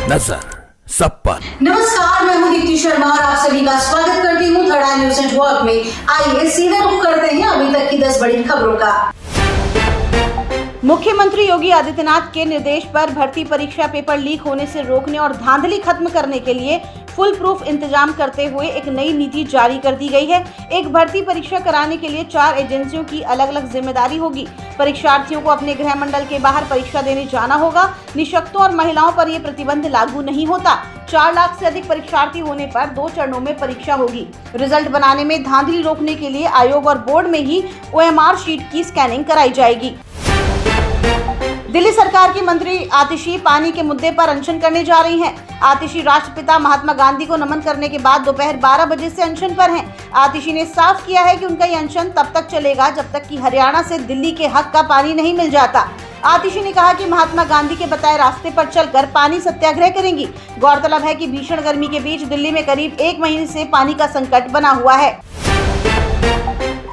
नजर सब पर। नमस्कार, मैं हूं दीप्ति शर्मा और आप सभी का स्वागत करती हूं थर्ड आई न्यूज नेटवर्क में। आइए सीधे रुख करते हैं अभी तक की 10 बड़ी खबरों का। मुख्यमंत्री योगी आदित्यनाथ के निर्देश पर भर्ती परीक्षा पेपर लीक होने से रोकने और धांधली खत्म करने के लिए फुल प्रूफ इंतजाम करते हुए एक नई नीति जारी कर दी गई है। एक भर्ती परीक्षा कराने के लिए 4 एजेंसियों की अलग अलग जिम्मेदारी होगी। परीक्षार्थियों को अपने गृह मंडल के बाहर परीक्षा देने जाना होगा। निःशक्तों और महिलाओं पर यह प्रतिबंध लागू नहीं होता। 4 लाख से अधिक परीक्षार्थी होने पर 2 चरणों में परीक्षा होगी। रिजल्ट बनाने में धांधली रोकने के लिए आयोग और बोर्ड में ही OMR शीट की स्कैनिंग कराई जाएगी। दिल्ली सरकार की मंत्री आतिशी पानी के मुद्दे पर अनशन करने जा रही हैं। आतिशी राष्ट्रपिता महात्मा गांधी को नमन करने के बाद दोपहर 12 बजे से अनशन पर हैं। आतिशी ने साफ किया है कि उनका ये अनशन तब तक चलेगा जब तक कि हरियाणा से दिल्ली के हक का पानी नहीं मिल जाता। आतिशी ने कहा कि महात्मा गांधी के बताए रास्ते पर चलकर पानी सत्याग्रह करेंगी। गौरतलब है कि भीषण गर्मी के बीच दिल्ली में करीब 1 महीने से पानी का संकट बना हुआ है।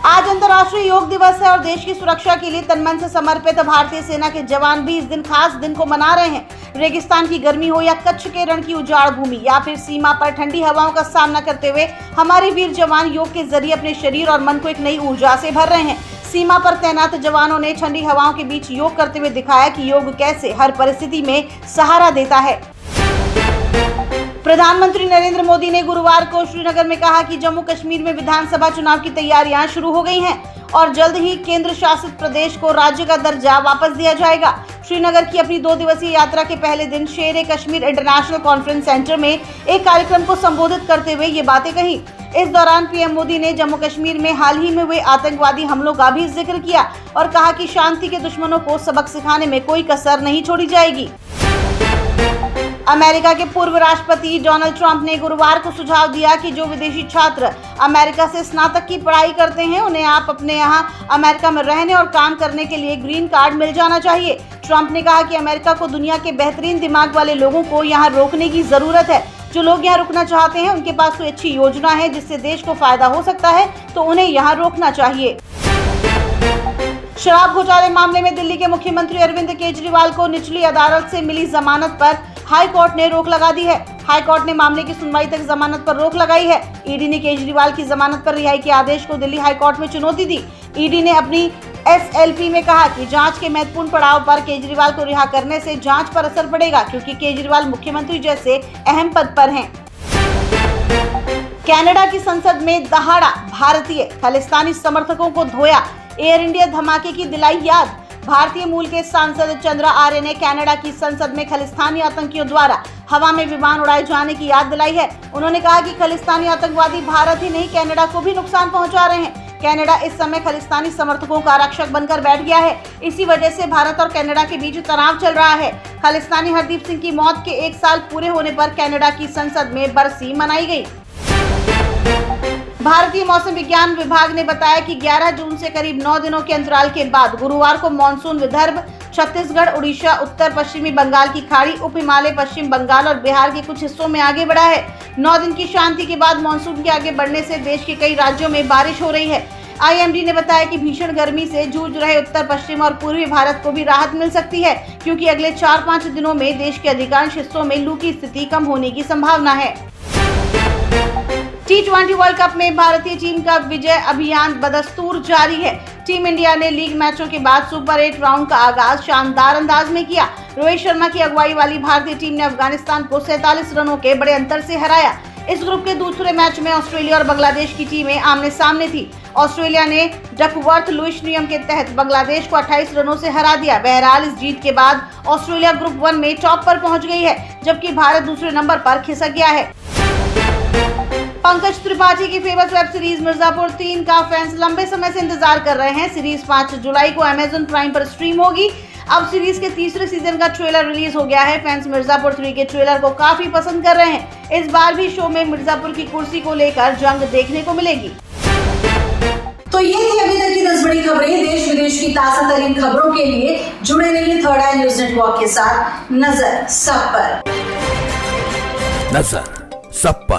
आज अंतर्राष्ट्रीय योग दिवस है और देश की सुरक्षा के लिए तनमन से समर्पित भारतीय सेना के जवान भी इस दिन खास दिन को मना रहे हैं। रेगिस्तान की गर्मी हो या कच्छ के रण की उजाड़ भूमि या फिर सीमा पर ठंडी हवाओं का सामना करते हुए हमारे वीर जवान योग के जरिए अपने शरीर और मन को एक नई ऊर्जा से भर रहे हैं। सीमा पर तैनात जवानों ने ठंडी हवाओं के बीच योग करते हुए दिखाया कि योग कैसे हर परिस्थिति में सहारा देता है। प्रधानमंत्री नरेंद्र मोदी ने गुरुवार को श्रीनगर में कहा कि जम्मू कश्मीर में विधानसभा चुनाव की तैयारियां शुरू हो गई हैं और जल्द ही केंद्र शासित प्रदेश को राज्य का दर्जा वापस दिया जाएगा। श्रीनगर की अपनी 2 दिवसीय यात्रा के पहले दिन शेर-ए-कश्मीर इंटरनेशनल कॉन्फ्रेंस सेंटर में एक कार्यक्रम को संबोधित करते हुए ये बातें कही। इस दौरान पीएम मोदी ने जम्मू कश्मीर में हाल ही में हुए आतंकवादी हमलों का भी जिक्र किया और कहा कि शांति के दुश्मनों को सबक सिखाने में कोई कसर नहीं छोड़ी जाएगी। अमेरिका के पूर्व राष्ट्रपति डोनाल्ड ट्रंप ने गुरुवार को सुझाव दिया कि जो विदेशी छात्र अमेरिका से स्नातक की पढ़ाई करते हैं उन्हें आप अपने यहां अमेरिका में रहने और काम करने के लिए ग्रीन कार्ड मिल जाना चाहिए। ट्रंप ने कहा कि अमेरिका को दुनिया के बेहतरीन दिमाग वाले लोगों को यहां रोकने की जरूरत है। जो लोग यहां रुकना चाहते हैं उनके पास कोई अच्छी योजना है जिससे देश को फायदा हो सकता है तो उन्हें यहाँ रोकना चाहिए। शराब घोटाले मामले में दिल्ली के मुख्यमंत्री अरविंद केजरीवाल को निचली अदालत से मिली जमानत पर हाई कोर्ट ने रोक लगा दी है। हाई कोर्ट ने मामले की सुनवाई तक जमानत पर रोक लगाई है। ईडी ने केजरीवाल की जमानत पर रिहाई के आदेश को दिल्ली हाई कोर्ट में चुनौती दी। ईडी ने अपनी SLP में कहा कि जांच के महत्वपूर्ण पड़ाव पर केजरीवाल को रिहा करने से जांच पर असर पड़ेगा क्योंकि केजरीवाल मुख्यमंत्री जैसे अहम पद पर हैं। कनाडा की संसद में दहाड़ा भारतीय खालिस्तानी समर्थकों को धोया। एयर इंडिया धमाके की दिलाई याद। भारतीय मूल के सांसद चंद्रा आर्य ने कनाडा की संसद में खालिस्तानी आतंकियों द्वारा हवा में विमान उड़ाए जाने की याद दिलाई है। उन्होंने कहा कि खालिस्तानी आतंकवादी भारत ही नहीं कनाडा को भी नुकसान पहुंचा रहे हैं। कनाडा इस समय खालिस्तानी समर्थकों का रक्षक बनकर बैठ गया है। इसी वजह से भारत और कनाडा के बीच तनाव चल रहा है। खालिस्तानी हरदीप सिंह की मौत के 1 साल पूरे होने पर कनाडा की संसद में बरसी मनाई गई। भारतीय मौसम विज्ञान विभाग ने बताया कि 11 जून से करीब 9 दिनों के अंतराल के बाद गुरुवार को मानसून विदर्भ, छत्तीसगढ़, उड़ीसा, उत्तर पश्चिमी बंगाल की खाड़ी, उप हिमालय, पश्चिम बंगाल और बिहार के कुछ हिस्सों में आगे बढ़ा है। 9 दिन की शांति के बाद मानसून के आगे बढ़ने से देश के कई राज्यों में बारिश हो रही है। IMD ने बताया कि भीषण गर्मी से जूझ रहे उत्तर पश्चिम और पूर्वी भारत को भी राहत मिल सकती है क्योंकि अगले 4-5 दिनों में देश के अधिकांश हिस्सों में लू की स्थिति कम होने की संभावना है। T20 वर्ल्ड कप में भारतीय टीम का विजय अभियान बदस्तूर जारी है। टीम इंडिया ने लीग मैचों के बाद सुपर 8 राउंड का आगाज शानदार अंदाज में किया। रोहित शर्मा की अगुवाई वाली भारतीय टीम ने अफगानिस्तान को 47 रनों के बड़े अंतर से हराया। इस ग्रुप के दूसरे मैच में ऑस्ट्रेलिया और बांग्लादेश की टीमें आमने सामने थी। ऑस्ट्रेलिया ने डकवर्थ लुईस नियम के तहत बांग्लादेश को 28 रनों से हरा दिया। बहरहाल इस जीत के बाद ऑस्ट्रेलिया ग्रुप 1 में टॉप पर पहुंच गई है जबकि भारत दूसरे नंबर पर खिसक गया है। पंकज त्रिपाठी की फेमस वेब सीरीज मिर्जापुर 3 का फैंस लंबे समय से इंतजार कर रहे हैं। सीरीज 5 जुलाई को अमेजन प्राइम पर स्ट्रीम होगी। अब सीरीज के तीसरे सीजन का ट्रेलर रिलीज हो गया है। फैंस मिर्जापुर 3 के ट्रेलर को काफी पसंद कर रहे हैं। इस बार भी शो में मिर्जापुर की कुर्सी को लेकर जंग देखने को मिलेगी। तो ये थी अभी तक की 10 बड़ी खबरें। देश विदेश की ताजा तरीन खबरों के लिए जुड़े रहिए थर्ड आई न्यूज नेटवर्क के साथ। नजर सब पर। नजर सब पर।